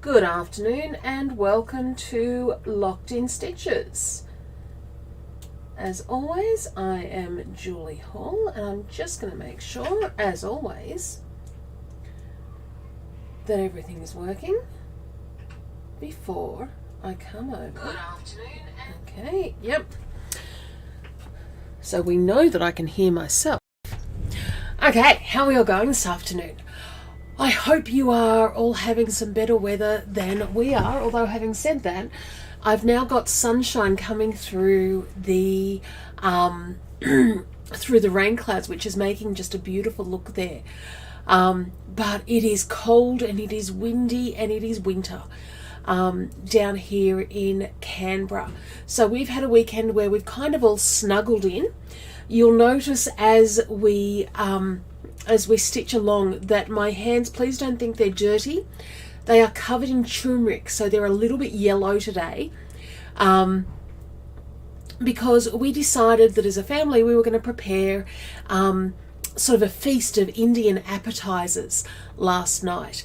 Good afternoon and welcome to Locked in Stitches. As always, I am Julie Hall and I'm just going to make sure, as always, that everything is working before I come over. Good afternoon. Okay, yep. So we know that I can hear myself. Okay, how are we all going this afternoon? I hope you are all having some better weather than we are, although having said that, I've now got sunshine coming through the through the rain clouds, which is making just a beautiful look there. But it is cold and it is windy and it is winter down here in Canberra. So we've had a weekend where we've kind of all snuggled in. You'll notice as we stitch along that my hands, please don't think they're dirty. They are covered in turmeric, so they're a little bit yellow today. Because we decided that as a family we were going to prepare sort of a feast of Indian appetizers last night.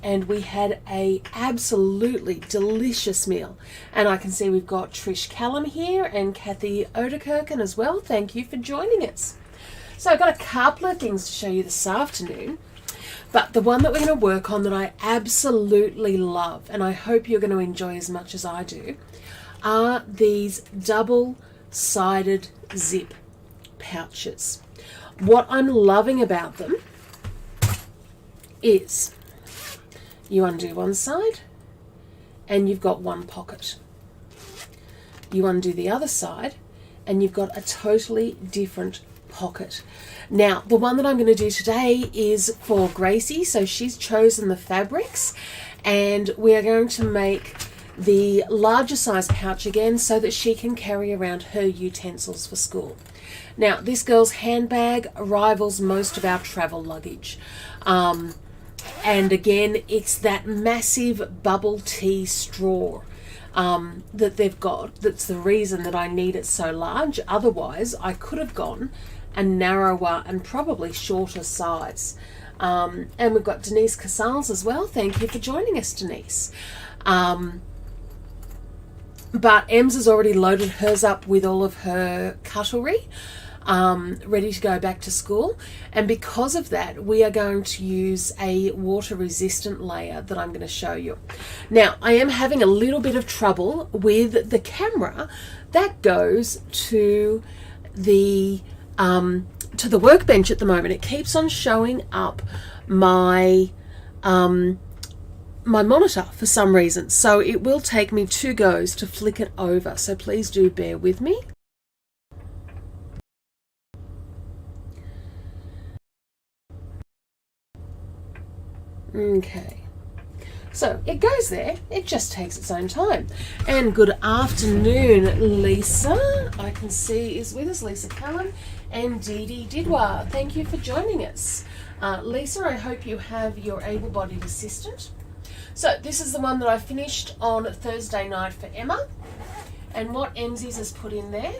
And we had a absolutely delicious meal. And I can see we've got Trish Callum here and Kathy Oderkirken as well. Thank you for joining us. So I've got a couple of things to show you this afternoon, but the one that we're going to work on that I absolutely love, and I hope you're going to enjoy as much as I do, are these double-sided zip pouches. What I'm loving about them is you undo one side and you've got one pocket. You undo the other side and you've got a totally different pocket. Now, the one that I'm going to do today is for Gracie, so she's chosen the fabrics, and we are going to make the larger size pouch again so that she can carry around her utensils for school. Now, this girl's handbag rivals most of our travel luggage. And again, it's that massive bubble tea straw that they've got. That's the reason that I need it so large. Otherwise, I could have gone a narrower and probably shorter size. And we've got Denise Casals as well. Thank you for joining us, Denise. But Ems has already loaded hers up with all of her cutlery, ready to go back to school. And because of that, we are going to use a water-resistant layer that I'm going to show you. Now, I am having a little bit of trouble with the camera that goes to the workbench at the moment. It keeps on showing up my my monitor for some reason, so it will take me 2 goes to flick it over, so please do bear with me. Okay, so it goes there. It just takes its own time. And good afternoon, Lisa. I can see is with us, Lisa Callum and Dee Dee Didwa. Thank you for joining us. Lisa, I hope you have your able-bodied assistant. So this is the one that I finished on Thursday night for Emma. And what Emsies has put in there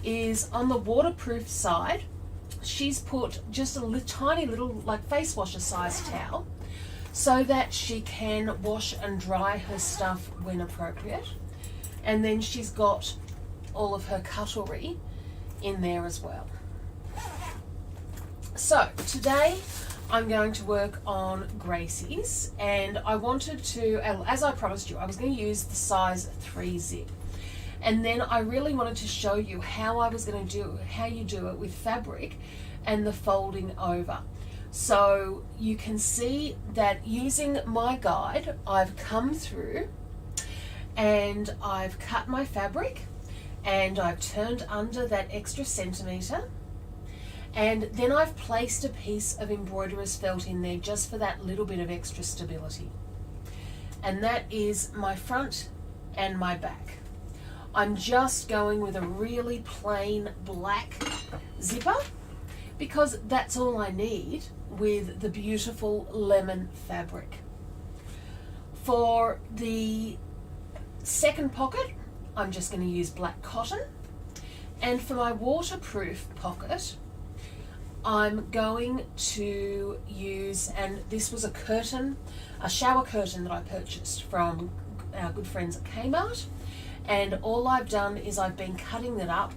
is on the waterproof side, she's put just a tiny little like face washer size towel so that she can wash and dry her stuff when appropriate. And then she's got all of her cutlery in there as well. So today I'm going to work on Gracie's, and I wanted to, as I promised you, I was going to use the size 3 zip. And then I really wanted to show you how I was going to do, how you do it with fabric and the folding over. So you can see that using my guide, I've come through and I've cut my fabric and I've turned under that extra centimetre, and then I've placed a piece of embroiderer's felt in there just for that little bit of extra stability. And that is my front and my back. I'm just going with a really plain black zipper because that's all I need with the beautiful lemon fabric. For the second pocket, I'm just going to use black cotton. And for my waterproof pocket, I'm going to use, and this was a curtain, a shower curtain that I purchased from our good friends at Kmart. And all I've done is I've been cutting it up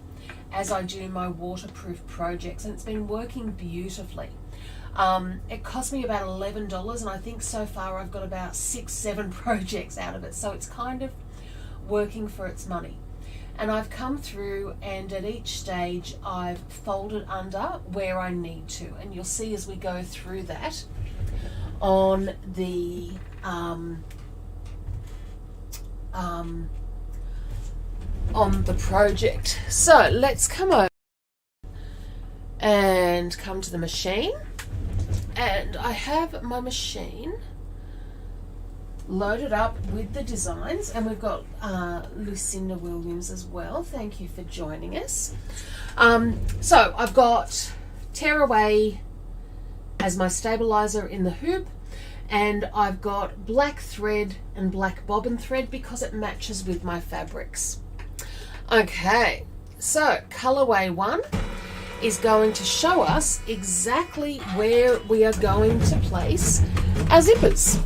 as I do my waterproof projects, and it's been working beautifully. It cost me about $11, and I think so far I've got about 6-7 projects out of it, so it's kind of working for its money. And I've come through, and at each stage I've folded under where I need to, and you'll see as we go through that on the project. So let's come over and come to the machine, and I have my machine loaded up with the designs, and we've got Lucinda Williams as well. Thank you for joining us. So I've got Tearaway as my stabilizer in the hoop, and I've got black thread and black bobbin thread because it matches with my fabrics. Okay, so colorway 1 is going to show us exactly where we are going to place our zippers.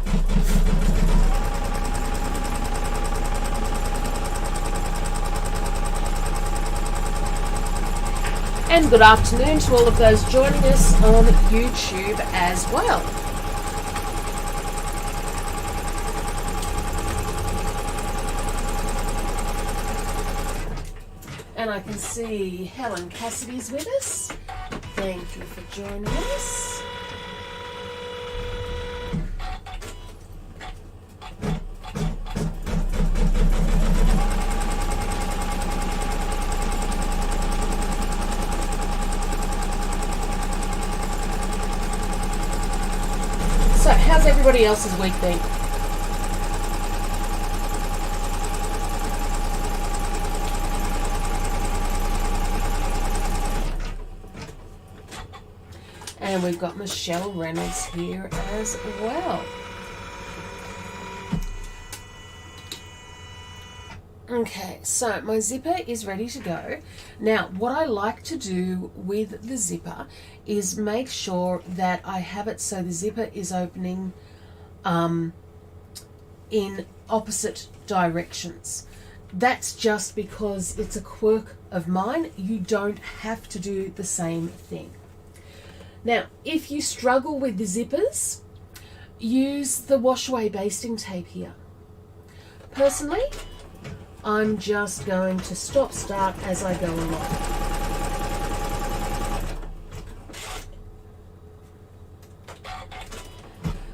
And good afternoon to all of those joining us on YouTube as well. And I can see Helen Cassidy's with us. Thank you for joining us. So, how's everybody else's week been? And we've got Michelle Reynolds here as well. Okay, so my zipper is ready to go. Now, what I like to do with the zipper is make sure that I have it so the zipper is opening in opposite directions. That's just because it's a quirk of mine. You don't have to do the same thing. Now, if you struggle with the zippers, use the wash away basting tape here. Personally, I'm just going to stop-start as I go along.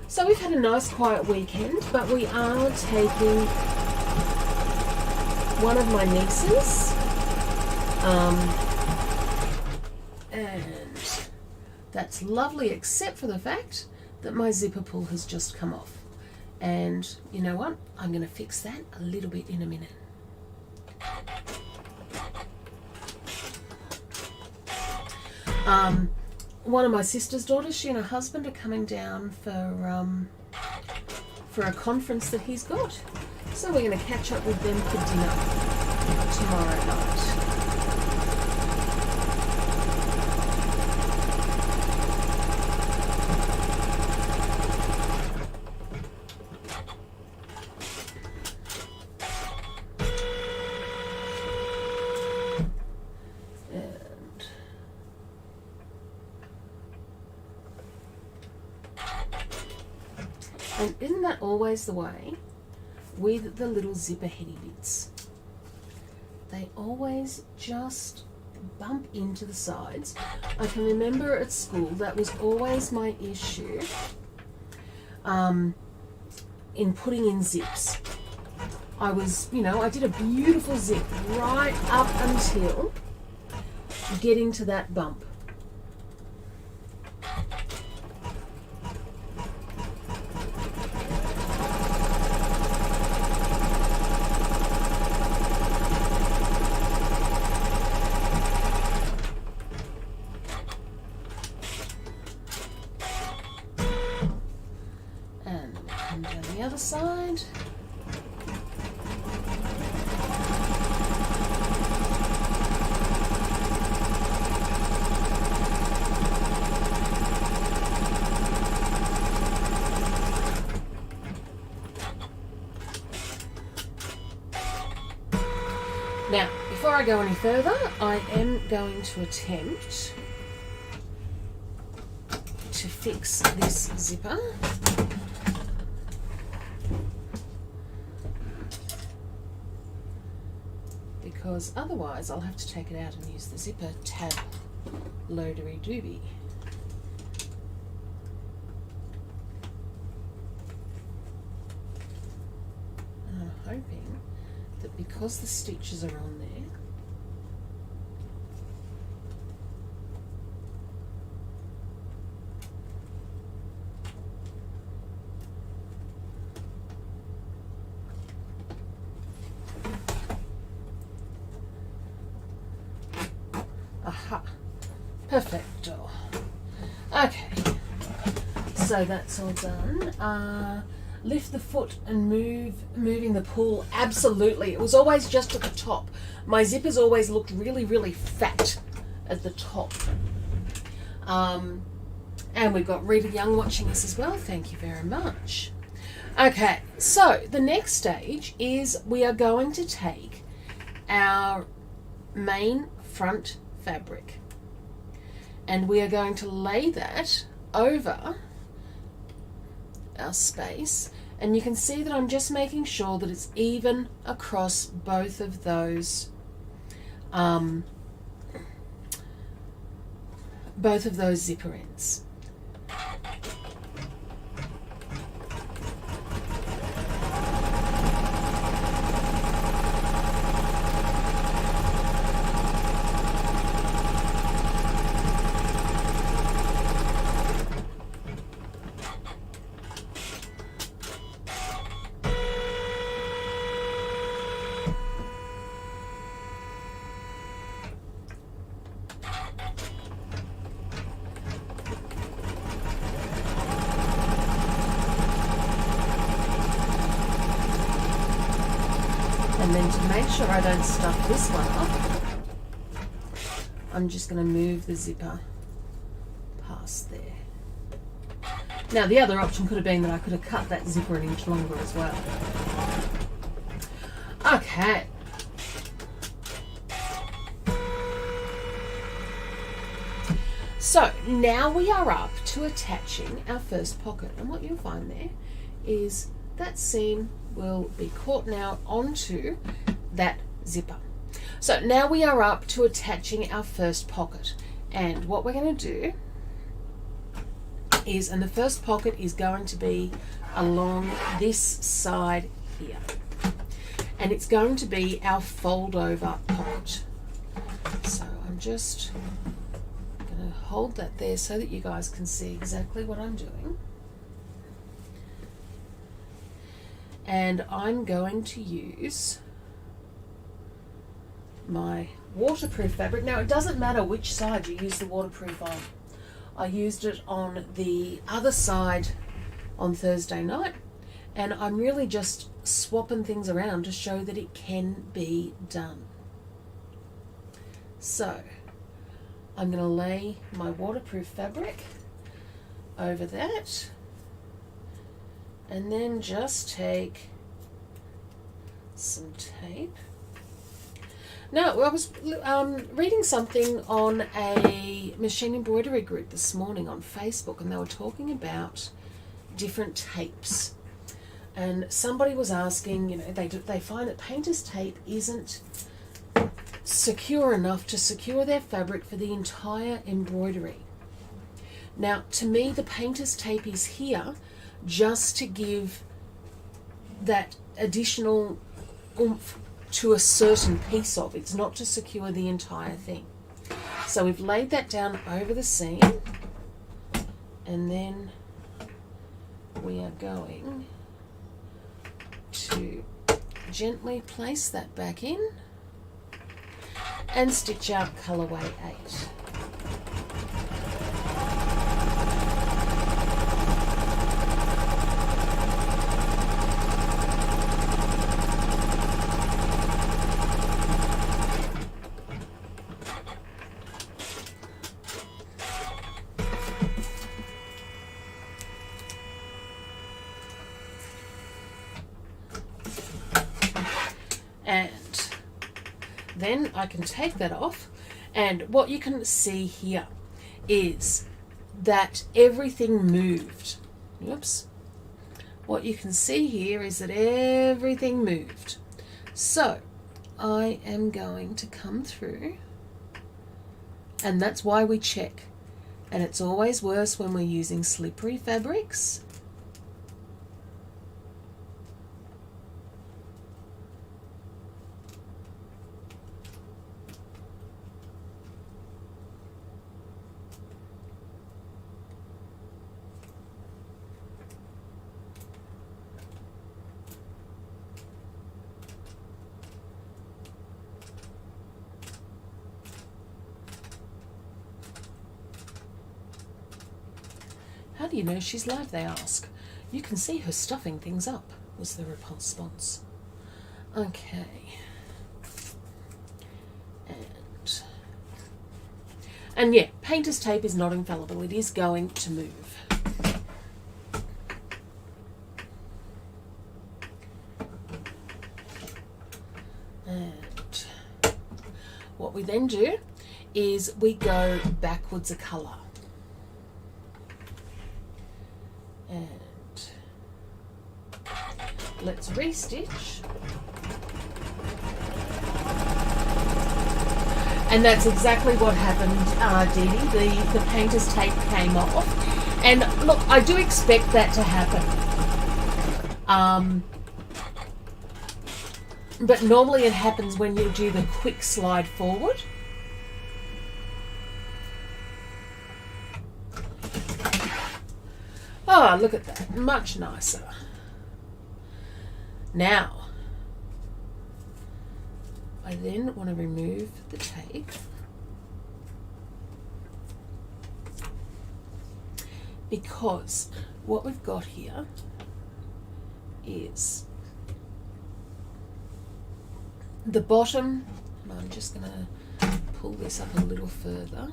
So we've had a nice quiet weekend, but we are taking one of my nieces, and that's lovely, except for the fact that my zipper pull has just come off. And you know what? I'm going to fix that a little bit in a minute. One of my sister's daughters, she and her husband are coming down for a conference that he's got. So we're going to catch up with them for dinner tomorrow night. And isn't that always the way with the little zipper heady bits? They always just bump into the sides. I can remember at school that was always my issue in putting in zips. I did a beautiful zip right up until getting to that bump. The other side. I go any further, I am going to attempt to fix this zipper. Because otherwise I'll have to take it out and use the zipper tab loadery doobie. And I'm hoping that because the stitches are on there, aha, perfecto. Okay, so that's all done. Lift the foot and moving the pull, absolutely. It was always just at the top. My zippers always looked really, really fat at the top. And we've got Rita Young watching us as well, thank you very much. Okay, so the next stage is we are going to take our main front fabric and we are going to lay that over our space, and you can see that I'm just making sure that it's even across both of those zipper ends. And then to make sure I don't stuff this one up, I'm just going to move the zipper past there. Now the other option could have been that I could have cut that zipper an inch longer as well. Okay. So now we are up to attaching our first pocket, and what you'll find there is that seam will be caught now onto that zipper. So now we are up to attaching our first pocket, and what we're going to do is, and the first pocket is going to be along this side here, and it's going to be our fold over pocket. So I'm just going to hold that there so that you guys can see exactly what I'm doing. And I'm going to use my waterproof fabric. Now it doesn't matter which side you use the waterproof on. I used it on the other side on Thursday night, and I'm really just swapping things around to show that it can be done. So I'm going to lay my waterproof fabric over that, and then just take some tape. Now, I was reading something on a machine embroidery group this morning on Facebook, and they were talking about different tapes. And somebody was asking, you know, they find that painter's tape isn't secure enough to secure their fabric for the entire embroidery. Now, to me, the painter's tape is here just to give that additional oomph to a certain piece of. It's not to secure the entire thing. So we've laid that down over the seam, and then we are going to gently place that back in and stitch out colorway 8. then I can take that off, and what you can see here is that everything moved. Oops. What you can see here is that everything moved. So I am going to come through, and that's why we check. And it's always worse when we're using slippery fabrics. How do you know she's live, they ask. You can see her stuffing things up, was the response. Okay. And yeah, painter's tape is not infallible. It is going to move. And what we then do is we go backwards a colour. And let's restitch. And that's exactly what happened, Dee Dee. The painter's tape came off. And look, I do expect that to happen. But normally it happens when you do the quick slide forward. Oh, look at that. Much nicer. Now, I then want to remove the tape. Because what we've got here is the bottom. I'm just going to pull this up a little further.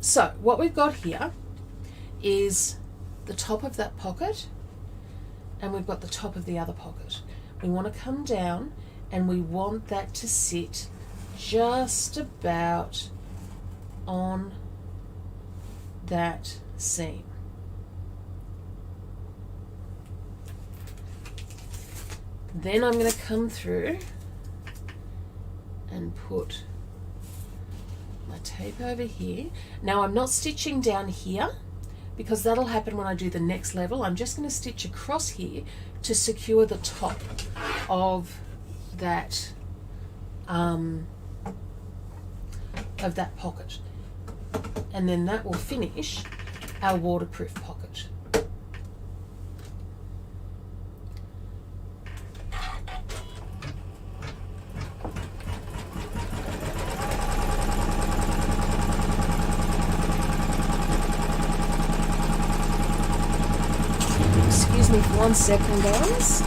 So what we've got here is the top of that pocket, and we've got the top of the other pocket. We want to come down, and we want that to sit just about on that seam. Then I'm going to come through and put my tape over here. Now I'm not stitching down here, because that'll happen when I do the next level. I'm just going to stitch across here to secure the top of that pocket, and then that will finish our waterproof pocket. Excuse me for 1 second, guys.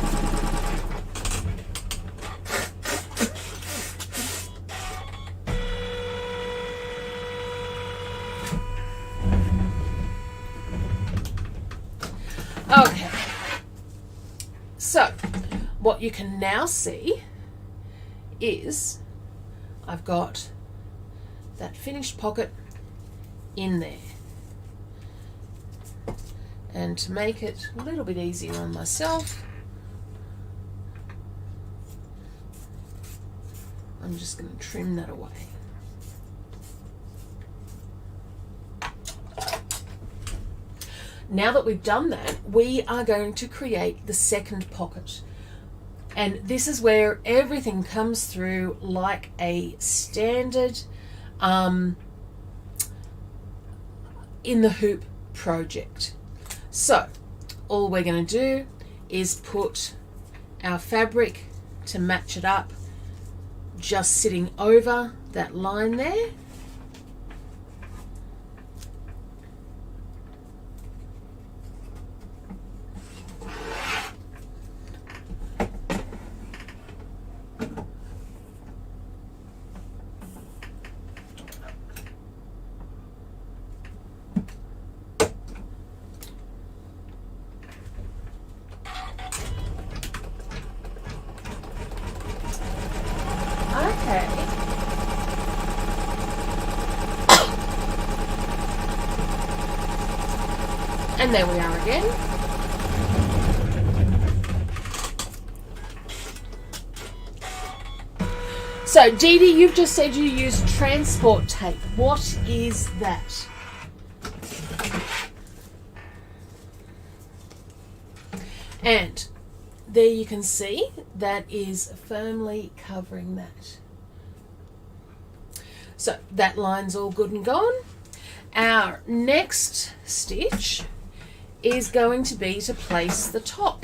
Okay. So, what you can now see is I've got that finished pocket in there. And to make it a little bit easier on myself, I'm just going to trim that away. Now that we've done that, we are going to create the second pocket. And this is where everything comes through like a standard in the hoop project. So all we're going to do is put our fabric to match it up, just sitting over that line there. And there we are again. So, Dee Dee, you've just said you use transport tape. What is that? And there you can see that is firmly covering that. So that line's all good and gone. Our next stitch is going to be to place the top.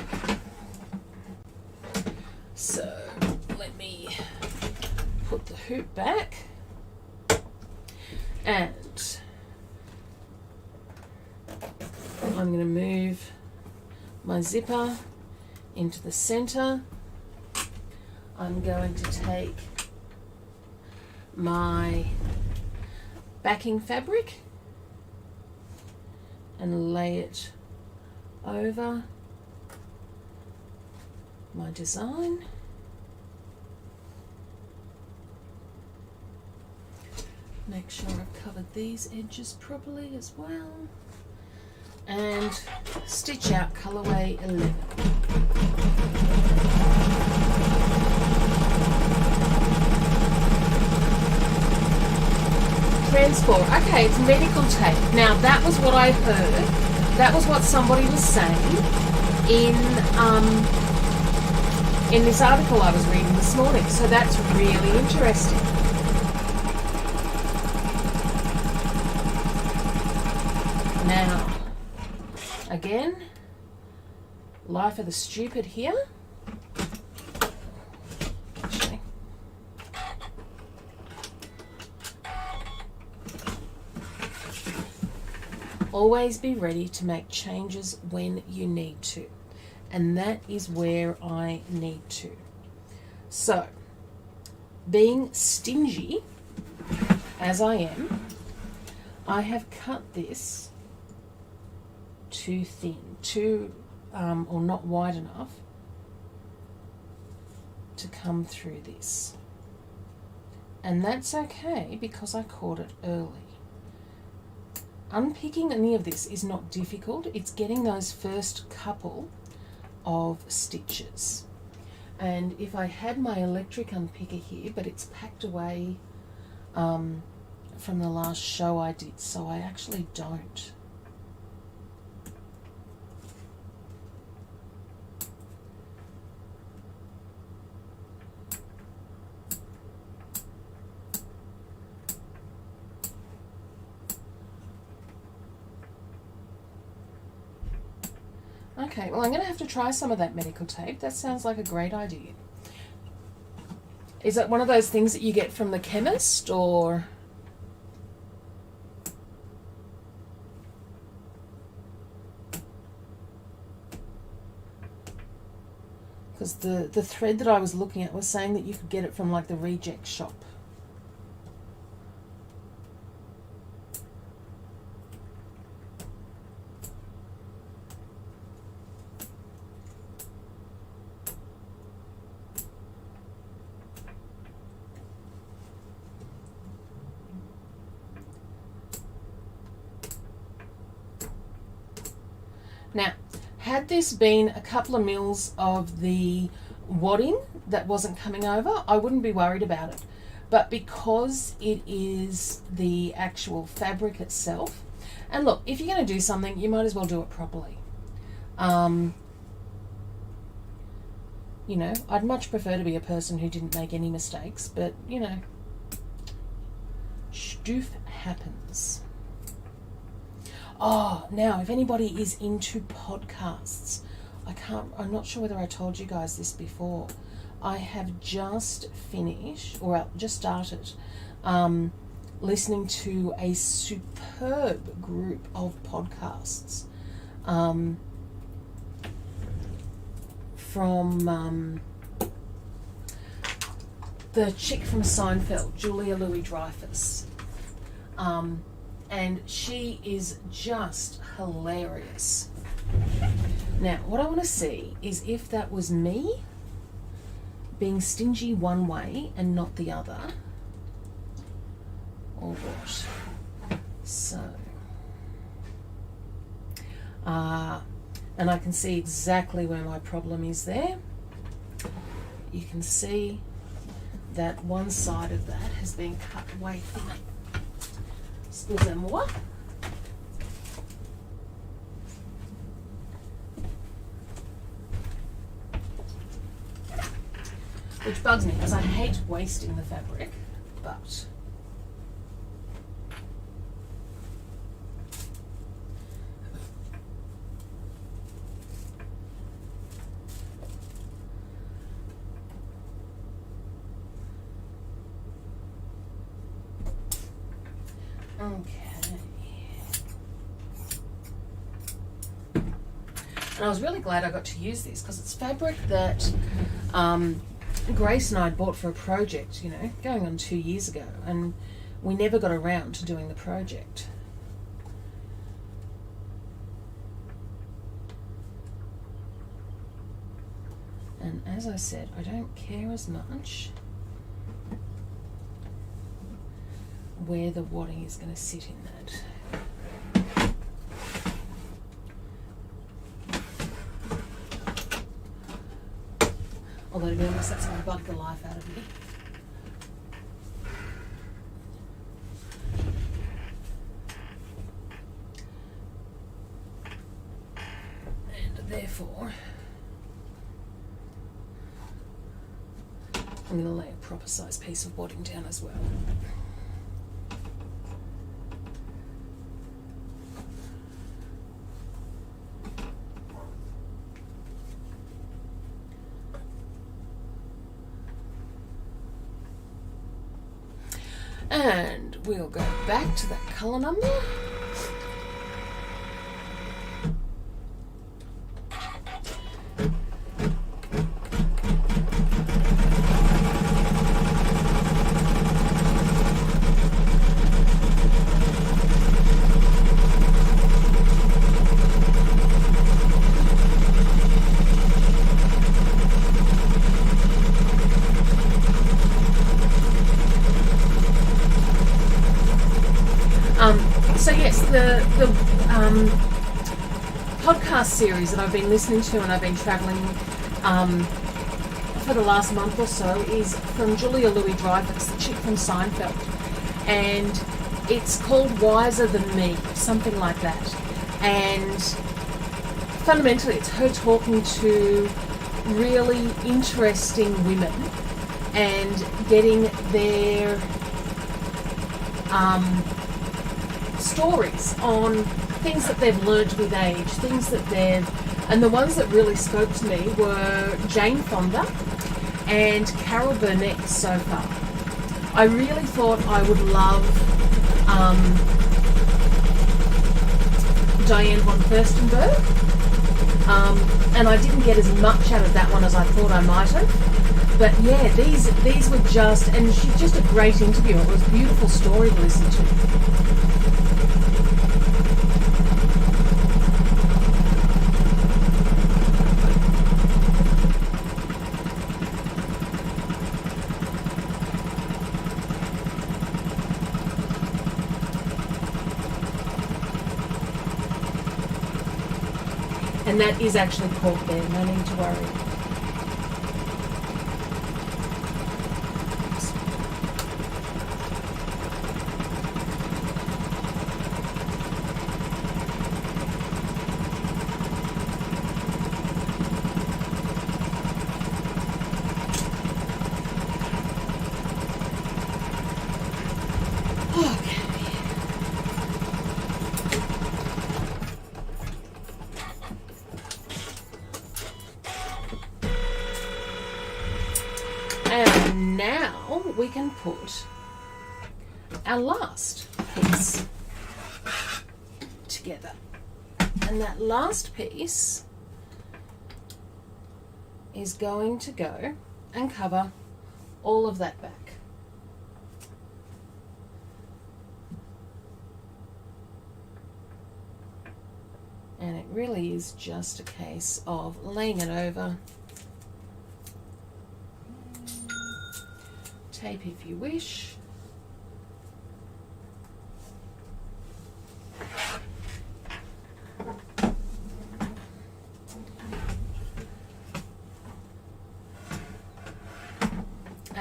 So let me put the hoop back, and I'm going to move my zipper into the center. I'm going to take my backing fabric and lay it over my design. Make sure I've covered these edges properly as well. And stitch out colorway 11. Transport. Okay, it's medical tape. Now that was what I heard. That was what somebody was saying in this article I was reading this morning. So that's really interesting. Now, again, life of the stupid here. Actually, always be ready to make changes when you need to. And that is where I need to. So, being stingy, as I am, I have cut this too thin, or not wide enough to come through this. And that's okay because I caught it early. Unpicking any of this is not difficult. It's getting those first couple of stitches. And if I had my electric unpicker here, but it's packed away from the last show I did, so I actually don't. Okay, well, I'm going to have to try some of that medical tape. That sounds like a great idea. Is it one of those things that you get from the chemist, or? Because the thread that I was looking at was saying that you could get it from like the reject shop. Now, had this been a couple of mils of the wadding that wasn't coming over, I wouldn't be worried about it. But because it is the actual fabric itself, and look, if you're going to do something, you might as well do it properly. You know, I'd much prefer to be a person who didn't make any mistakes, but, you know, stoof happens. Oh, now, if anybody is into podcasts, I'm not sure whether I told you guys this before. I have just finished, or just started, listening to a superb group of podcasts from the chick from Seinfeld, Julia Louis-Dreyfus. And she is just hilarious. Now, what I want to see is if that was me being stingy one way and not the other, or what. So, And I can see exactly where my problem is there. You can see that one side of that has been cut way thin. Excusez-moi. Which bugs me because I hate wasting the fabric, but okay. And I was really glad I got to use this because it's fabric that Grace and I had bought for a project, you know, going on 2 years ago, and we never got around to doing the project. And as I said, I don't care as much where the wadding is going to sit in that. Although to be honest, that's going to bug the life out of me. And therefore, I'm going to lay a proper size piece of wadding down as well. And we'll go back to that colour number. So yes, the podcast series that I've been listening to and I've been travelling for the last month or so is from Julia Louis-Dreyfus, the chick from Seinfeld, and it's called Wiser Than Me, something like that. And fundamentally, it's her talking to really interesting women and getting their stories on things that they've learned with age, things that and the ones that really spoke to me were Jane Fonda and Carol Burnett so far. I really thought I would love Diane von Furstenberg, and I didn't get as much out of that one as I thought I might have. But yeah, these were just, and she's just a great interviewer. It was a beautiful story to listen to. And that is actually caught there, no need to worry. And now we can put our last piece together. And that last piece is going to go and cover all of that back. And it really is just a case of laying it over. Tape if you wish.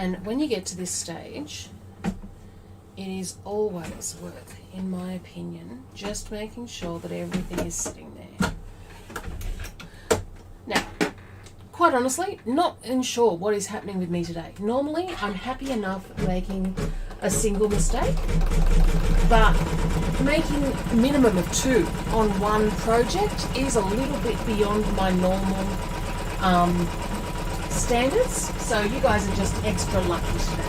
And when you get to this stage, it is always worth, in my opinion, just making sure that everything is sitting there. Now, quite honestly, not sure what is happening with me today. Normally, I'm happy enough making a single mistake, but making a minimum of 2 on one project is a little bit beyond my normal standards. So you guys are just extra lucky today.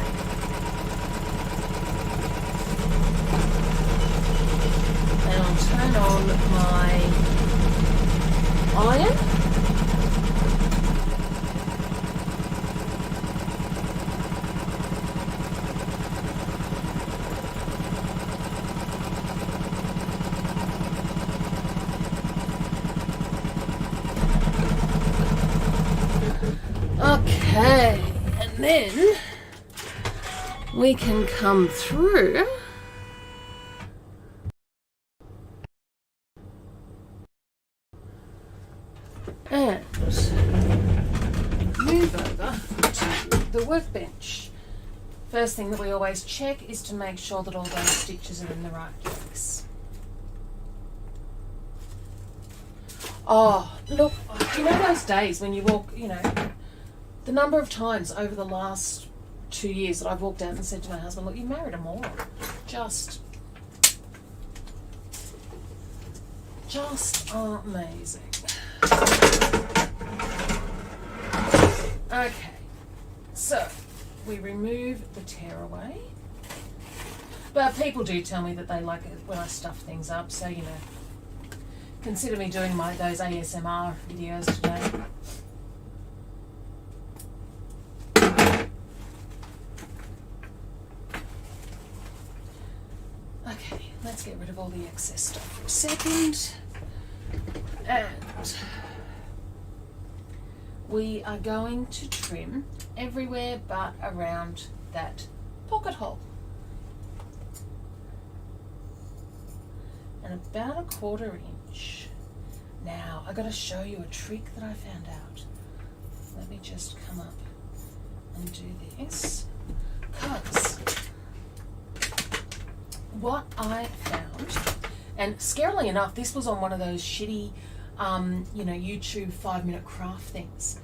And I'll turn on my iron. Okay, and then we can come through and move over to the workbench. First thing that we always check is to make sure that all those stitches are in the right place. Oh, look, you know those days when you walk, the number of times over the last 2 years that I've walked out and said to my husband, look, you married a moron. Just amazing. Okay, so we remove the tearaway. But people do tell me that they like it when I stuff things up, so consider me doing those ASMR videos today. Okay, let's get rid of all the excess stuff for a second. And we are going to trim everywhere but around that pocket hole. And about 1/4 inch. Now, I've got to show you a trick that I found out. Let me just come up and do this. Because what I found, and scarily enough, this was on one of those shitty, YouTube 5-minute craft things.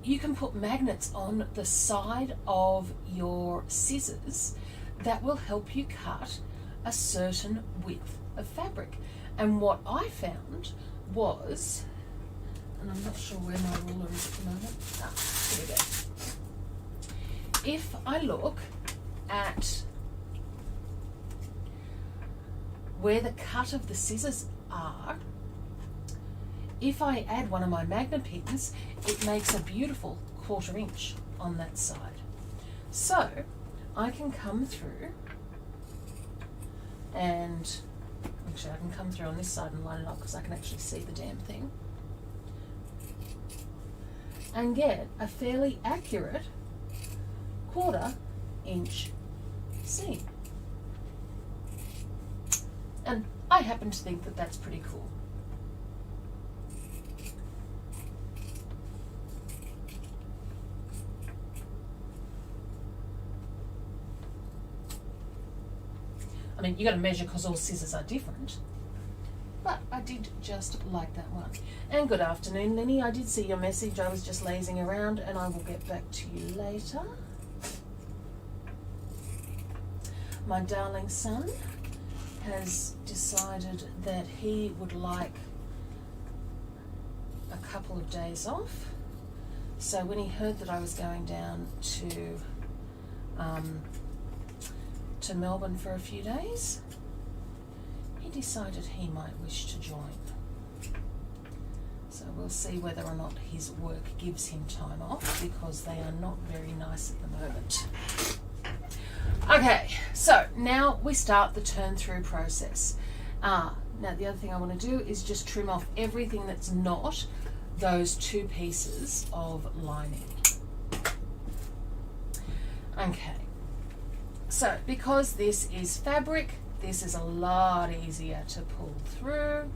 You can put magnets on the side of your scissors that will help you cut a certain width of fabric. And what I found was, and I'm not sure where my ruler is at the moment. Here we go. If I look at where the cut of the scissors are, if I add one of my magnet pins, it makes a beautiful 1/4 inch on that side. So I can come through and actually I can come through on this side and line it up because I can actually see the damn thing and get a fairly accurate 1/4 inch seam. And I happen to think that that's pretty cool. I mean, you got to measure because all scissors are different. But I did just like that one. And good afternoon, Lenny. I did see your message. I was just lazing around and I will get back to you later. My darling son has decided that he would like a couple of days off. So when he heard that I was going down to Melbourne for a few days, he decided he might wish to join. So we'll see whether or not his work gives him time off, because they are not very nice at the moment. Okay, so now we start the turn through process. Now the other thing I want to do is just trim off everything that's not those 2 pieces of lining. Okay, so because this is fabric, this is a lot easier to pull through.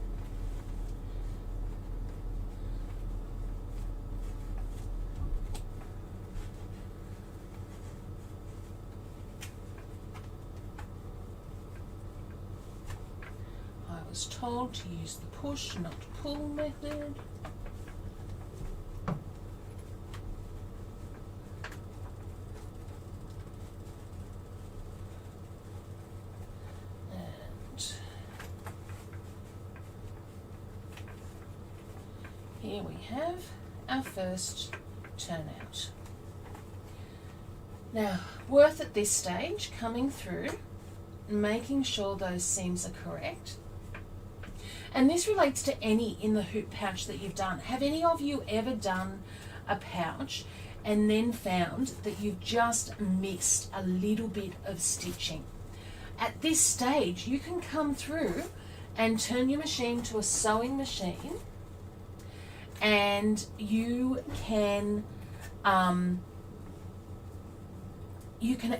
was told to use the push, not pull method. And here we have our first turnout. Now, worth at this stage coming through, making sure those seams are correct. And this relates to any in the hoop pouch that you've done. Have any of you ever done a pouch and then found that you've just missed a little bit of stitching? At this stage, you can come through and turn your machine to a sewing machine, and you can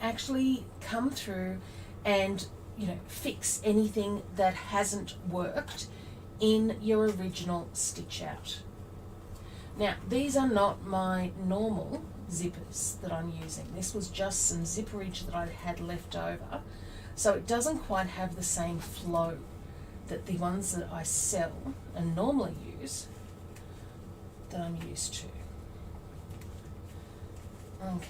actually come through and fix anything that hasn't worked in your original stitch out. Now, these are not my normal zippers that I'm using. This was just some zipperage that I had left over, so it doesn't quite have the same flow that the ones that I sell and normally use that I'm used to. Okay.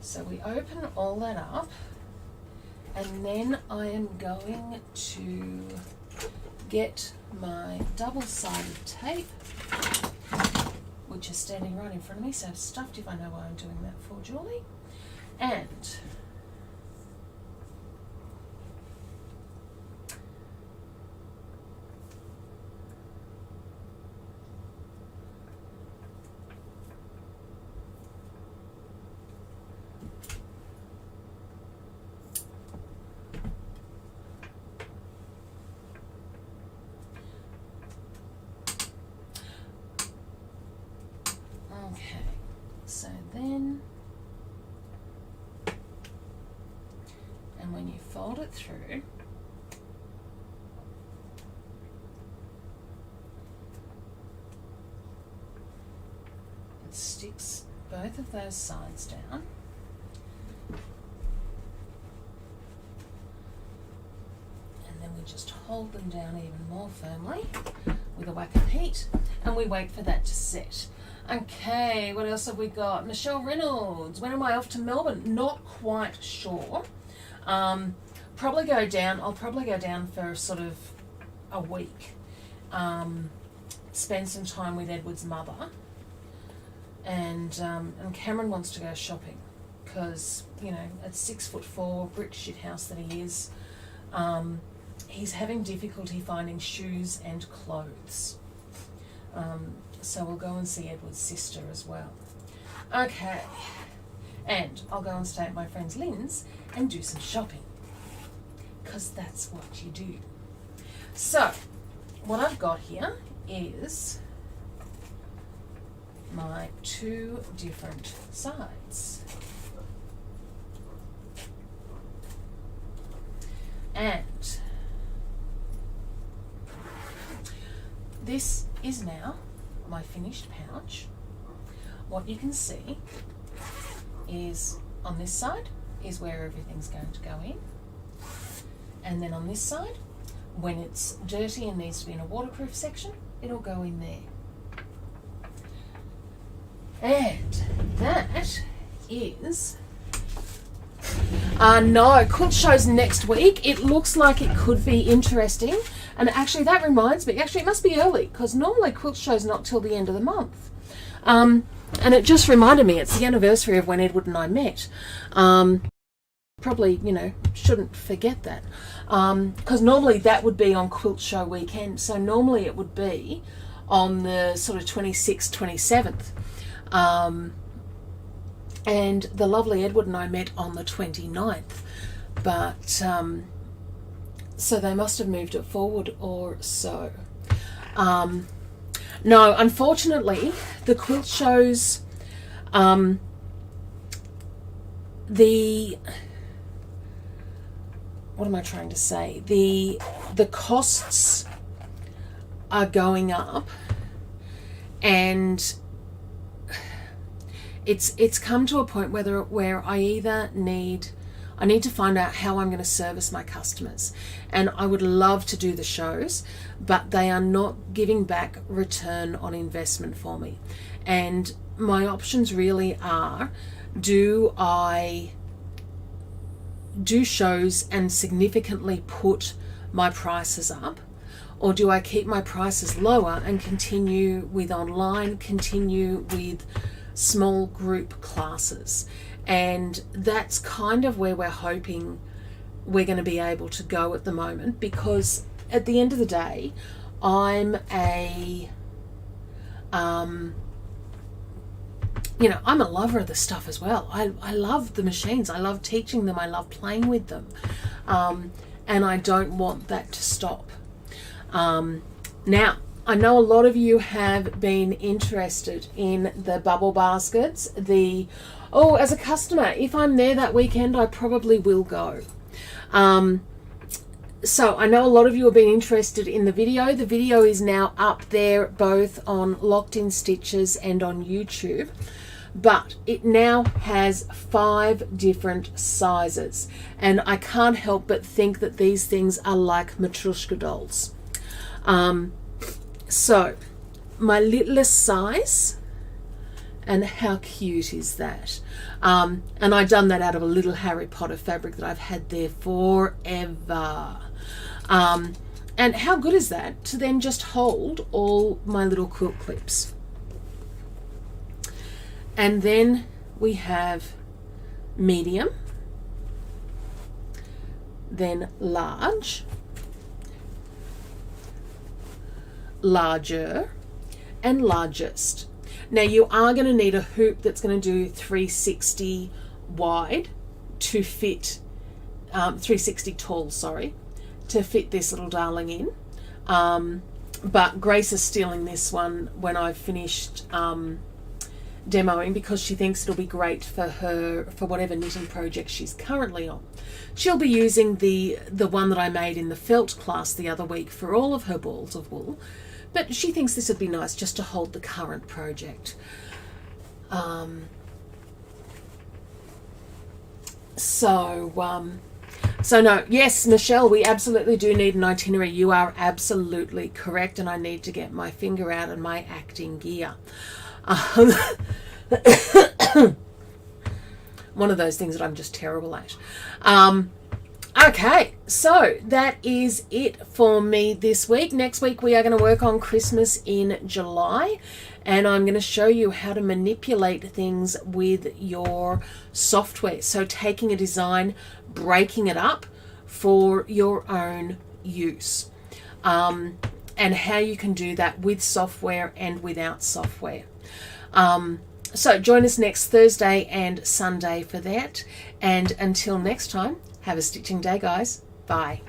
So we open all that up, and then I am going to get my double-sided tape, which is standing right in front of me, so I'm stuffed if I know why I'm doing that for Julie. And so then, and when you fold it through, it sticks both of those sides down. And then we just hold them down even more firmly with a whack of heat, and we wait for that to set. Okay, what else have we got? Michelle Reynolds, when am I off to Melbourne? Not quite sure. I'll probably go down for sort of a week. Spend some time with Edward's mother. And Cameron wants to go shopping because, at 6'4", brick shit house that he is, he's having difficulty finding shoes and clothes. So we'll go and see Edward's sister as well. Okay, and I'll go and stay at my friend Lynn's and do some shopping, because that's what you do. So, what I've got here is my two different sides. And this is now my finished pouch. What you can see is on this side is where everything's going to go in, and then on this side, when it's dirty and needs to be in a waterproof section, it'll go in there. And that is no, quilt show's next week. It looks like it could be interesting. And actually, that reminds me, it must be early, because normally quilt show's not till the end of the month. And it just reminded me, it's the anniversary of when Edward and I met. Probably, shouldn't forget that. Because normally that would be on quilt show weekend. So normally it would be on the sort of 26th, 27th. And the lovely Edward and I met on the 29th. But, so they must have moved it forward or so. No, unfortunately, the quilt shows, what am I trying to say? The costs are going up, and it's come to a point where I I need to find out how I'm going to service my customers. And I would love to do the shows, but they are not giving back return on investment for me. And my options really are, do I do shows and significantly put my prices up, or do I keep my prices lower and continue with online, continue with small group classes? And that's kind of where we're hoping we're going to be able to go at the moment, because at the end of the day, I'm I'm a lover of the stuff as well. I love the machines. I love teaching them. I love playing with them. And I don't want that to stop. Now, I know a lot of you have been interested in the bubble baskets. As a customer, if I'm there that weekend, I probably will go. So I know a lot of you have been interested in the video. The video is now up there both on Locked in Stitches and on YouTube. But it now has 5 different sizes. And I can't help but think that these things are like Matryoshka dolls. So my littlest size, and how cute is that? And I've done that out of a little Harry Potter fabric that I've had there forever. And how good is that to then just hold all my little quilt clips? And then we have medium, then large, larger, and largest. Now you are going to need a hoop that's going to do 360 wide to fit, 360 tall, sorry, to fit this little darling in. But Grace is stealing this one when I've finished demoing, because she thinks it'll be great for her, for whatever knitting project she's currently on. She'll be using the one that I made in the felt class the other week for all of her balls of wool, but she thinks this would be nice just to hold the current project. So no, yes, Michelle, we absolutely do need an itinerary. You are absolutely correct, and I need to get my finger out and my acting gear. One of those things that I'm just terrible at. Okay, so that is it for me this week. Next week we are going to work on Christmas in July, and I'm going to show you how to manipulate things with your software. So taking a design, breaking it up for your own use, and how you can do that with software and without software. So join us next Thursday and Sunday for that. And until next time, have a stitching day, guys. Bye.